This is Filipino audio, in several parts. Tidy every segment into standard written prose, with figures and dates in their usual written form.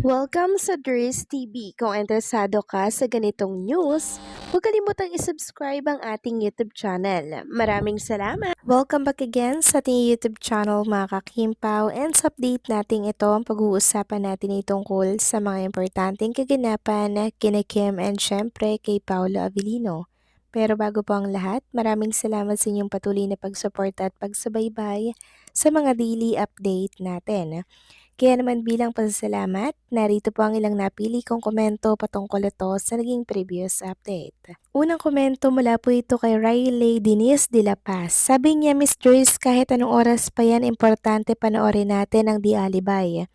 Welcome sa Dries TV. Kung interesado ka sa ganitong news, huwag kalimutang isubscribe ang ating YouTube channel. Maraming salamat! Welcome back again sa ating YouTube channel mga kakimpaw, and sa update natin ito ang pag-uusapan natin ay tungkol sa mga importanteng kaganapan kina Kim and syempre kay Paolo Avellino. Pero bago po ang lahat, maraming salamat sa inyong patuloy na pagsuporta at pagsubaybay sa mga daily update natin. Kaya naman bilang pasasalamat, narito po ang ilang napili kong komento patungkol ito sa naging previous update. Unang komento mula po ito kay Riley Denise de la Paz. Sabi niya, Miss Joyce, kahit anong oras pa yan, importante panoorin natin ang Di Alibay.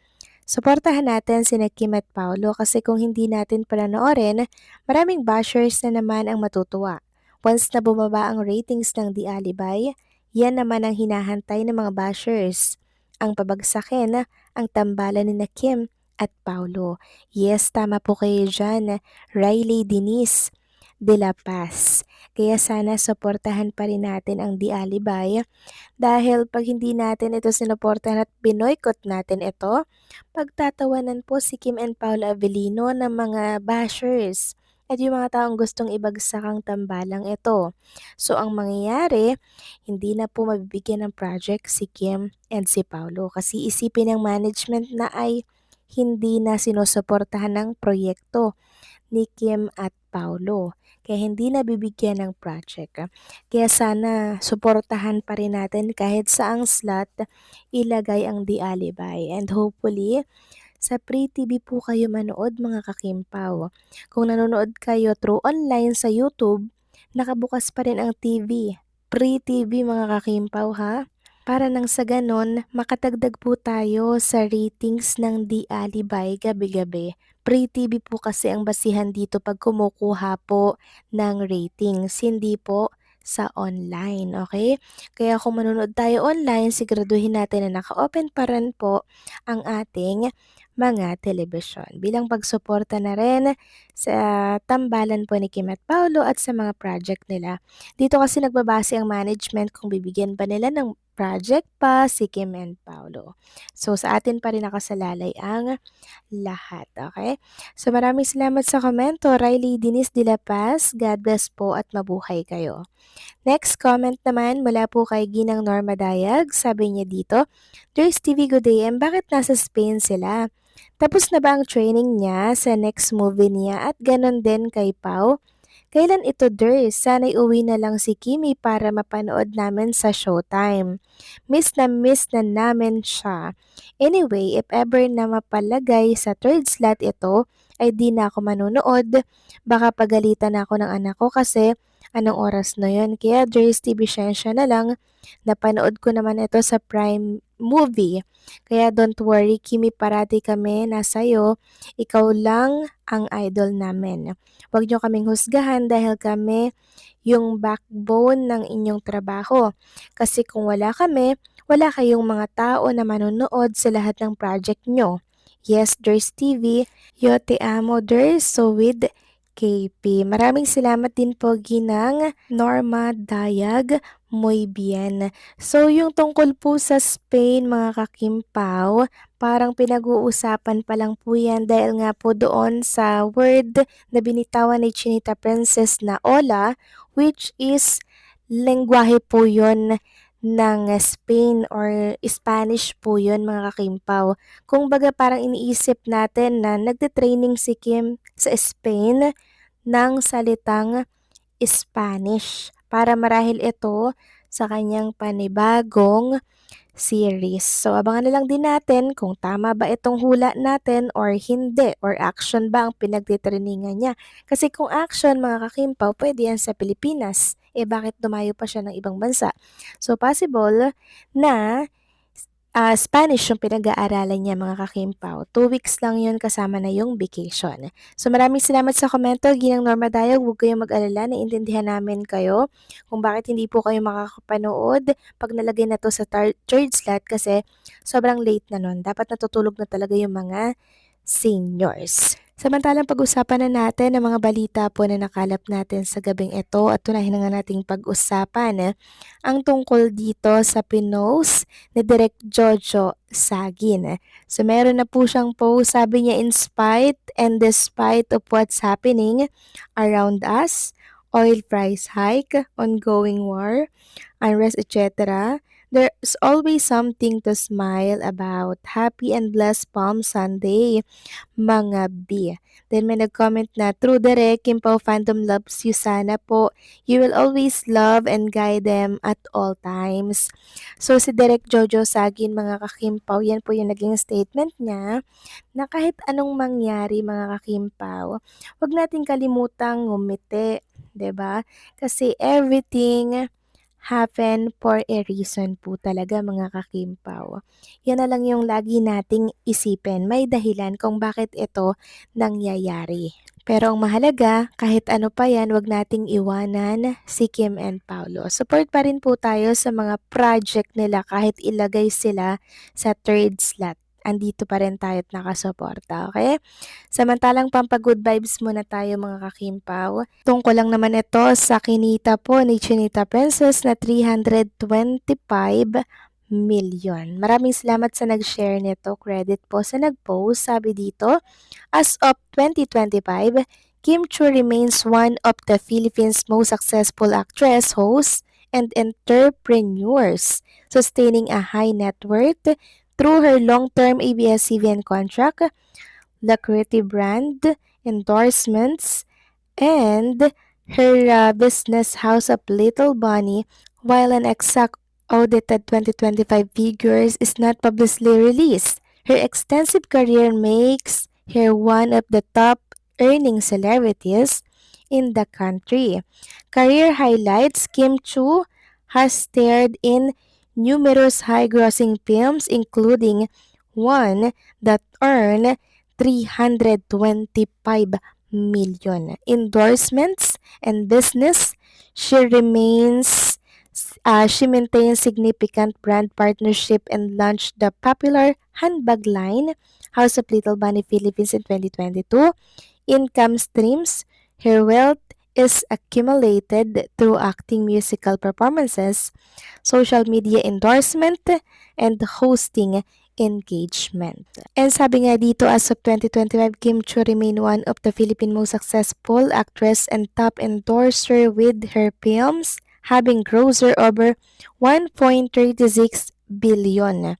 Suportahan natin sina Kim at Paolo kasi kung hindi natin panoorin, maraming bashers na naman ang matutuwa. Once na bumaba ang ratings ng Di Alibay, yan naman ang hinahantay ng mga bashers. Ang pabagsakin ang tambalan ni na Kim at Paolo. Yes, tama po kayo dyan, Riley Denise de la Paz. Kaya sana suportahan pa rin natin ang Di Alibay dahil pag hindi natin ito sinuportahan at binoykot natin ito, pagtatawanan po si Kim and Paolo Avellino ng mga bashers at yung mga taong gustong ibagsak ang tambalang ito. So ang mangyayari, hindi na po mabibigyan ng project si Kim and si Paolo kasi isipin ng management na ay hindi na sinusuportahan ng proyekto ni Kim at Paolo. Kaya hindi na bibigyan ng project. Kaya sana suportahan pa rin natin kahit saang slot ilagay ang Di Alibay. And hopefully, sa Free TV po kayo manood mga kakimpaw. Kung nanonood kayo through online sa YouTube, nakabukas pa rin ang TV. Free TV mga kakimpaw ha. Para nang sa ganon, makatagdag po tayo sa ratings ng Di Alibay gabi-gabi. Free TV po kasi ang basihan dito pag kumukuha po ng ratings, hindi po sa online, okay? Kaya kung manonood tayo online, siguraduhin natin na naka-open pa rin po ang ating mga telebisyon. Bilang pagsuporta na rin sa tambalan po ni Kim at Paolo at sa mga project nila. Dito kasi nagbabase ang management kung bibigyan ba nila ng project pa si Kim and Paolo. So sa atin pa rin nakasalalay ang lahat, okay? So maraming salamat sa komento, Riley Denise de la Paz. God bless po at mabuhay kayo. Next comment naman mula po kay Ginang Norma Dayag. Sabi niya dito, Dres TV Good AM, bakit nasa Spain sila? Tapos na ba ang training niya sa next movie niya at ganon din kay Pau? Kailan ito, Dres? Sana'y uwi na lang si Kimi para mapanood namin sa Showtime. Miss na namin siya. Anyway, if ever na mapalagay sa third slot ito, ay di na ako manonood. Baka pagalitan ako ng anak ko kasi anong oras na yon. Kaya Dres TV Siyensya na lang, napanood ko naman ito sa Prime Movie. Kaya don't worry, Kimi, parati kami nasayo. Ikaw lang ang idol namin. Huwag niyo kaming husgahan dahil kami yung backbone ng inyong trabaho. Kasi kung wala kami, wala kayong mga tao na manonood sa lahat ng project nyo. Yes, Dres TV, yo te amo, Dres, so with KP. Maraming salamat din po Ginang Norma Dayag, muy bien. So yung tungkol po sa Spain mga kakimpaw, parang pinag-uusapan pa lang po yan dahil nga po doon sa word na binitawan ni Chinita Princess na Ola, which is lengguwahe po yon ng Spain or Spanish po yun mga kakimpaw. Kung baga parang iniisip natin na nagte-training si Kim sa Spain ng salitang Spanish para marahil ito sa kanyang panibagong series. So abangan na lang din natin kung tama ba itong hula natin or hindi, or action ba ang pinagtitriningan niya. Kasi kung action mga kakimpaw, pwede yan sa Pilipinas. Eh bakit dumayo pa siya ng ibang bansa? So possible na Spanish yung pinag-aaralan niya mga kakimpaw. 2 weeks lang yun kasama na yung vacation. So maraming salamat sa komento, Ginang Norma Dayag. Huwag kayong mag-alala, naiintindihan namin kayo kung bakit hindi po kayo makakapanood pag nalagay na to sa third slot kasi sobrang late na nun. Dapat natutulog na talaga yung mga seniors. Samantalang pag-usapan na natin ang mga balita po na nakalap natin sa gabing ito at tunahin na nga nating pag-usapan ang tungkol dito sa pinost ni Direk Jojo Sagin. So meron na po siyang post, sabi niya, in spite and despite of what's happening around us, oil price hike, ongoing war, unrest, etc., there's always something to smile about. Happy and blessed Palm Sunday, mga B. Then may nag-comment na, True Direk, Kimpaw fandom loves you sana po. You will always love and guide them at all times. So si Direk Jojo Sagin, mga kakimpaw, yan po yung naging statement niya na kahit anong mangyari, mga kakimpaw, huwag nating kalimutang ngumiti, 'di ba? Kasi everything happen for a reason po talaga, mga kakimpaw. Yan na lang yung lagi nating isipin. May dahilan kung bakit ito nangyayari. Pero ang mahalaga, kahit ano pa yan, wag nating iwanan si Kim and Paulo. Support pa rin po tayo sa mga project nila kahit ilagay sila sa third slot. Andito pa rin tayo at nakasuporta, okay? Samantalang pampagood vibes muna tayo, mga kakimpaw. Tungkol lang naman ito sa kinita po ni Chinita Princess na 325 million. Maraming salamat sa nag-share nito. Credit po sa nag-post. Sabi dito, as of 2025, Kim Chu remains one of the Philippines' most successful actress, hosts, and entrepreneurs, sustaining a high net worth through her long-term ABS-CBN contract, lucrative brand endorsements, and her business House of Little Bunny. While an exact audited 2025 figures is not publicly released, her extensive career makes her one of the top earning celebrities in the country. Career highlights: Kim Chu has starred in numerous high-grossing films, including one that earned 325 million. Endorsements and business, she maintains significant brand partnership and launched the popular handbag line House of Little Bunny Philippines in 2022. Income streams, her wealth is accumulated through acting, musical performances, social media endorsement, and hosting engagement. And sabi nga dito, as of 2025, Kim Chu remain one of the Philippine most successful actress and top endorser with her films, having grossed over 1.36 billion.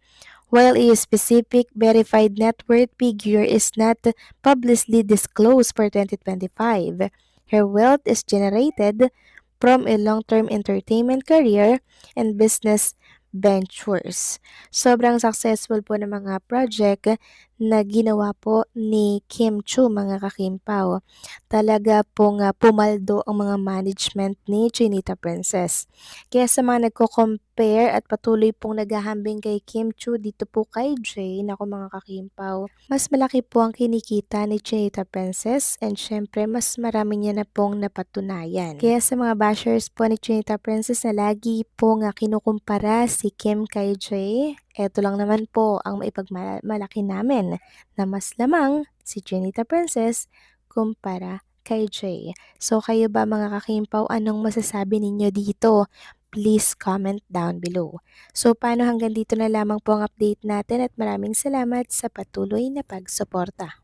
While a specific verified net worth figure is not publicly disclosed for 2025, her wealth is generated from a long-term entertainment career and business ventures. Sobrang successful po ng mga project na ginawa po ni Kim Chu, mga kakimpaw. Talaga pong pumaldo ang mga management ni Chinita Princess. Kaya sa mga nagko-compare at patuloy pong naghahambing kay Kim Chu dito po kay Jay, naku mga kakimpaw, mas malaki po ang kinikita ni Chinita Princess and syempre mas marami niya na pong napatunayan. Kaya sa mga bashers po ni Chinita Princess na lagi po nga kinukumpara si Kim kay Jay, eto lang naman po ang maipagmalaki namin na mas lamang si Chinita Princess kumpara kay Jay. So kayo ba, mga kakimpaw, anong masasabi ninyo dito? Please comment down below. So paano, hanggang dito na lamang po ang update natin at maraming salamat sa patuloy na pagsuporta.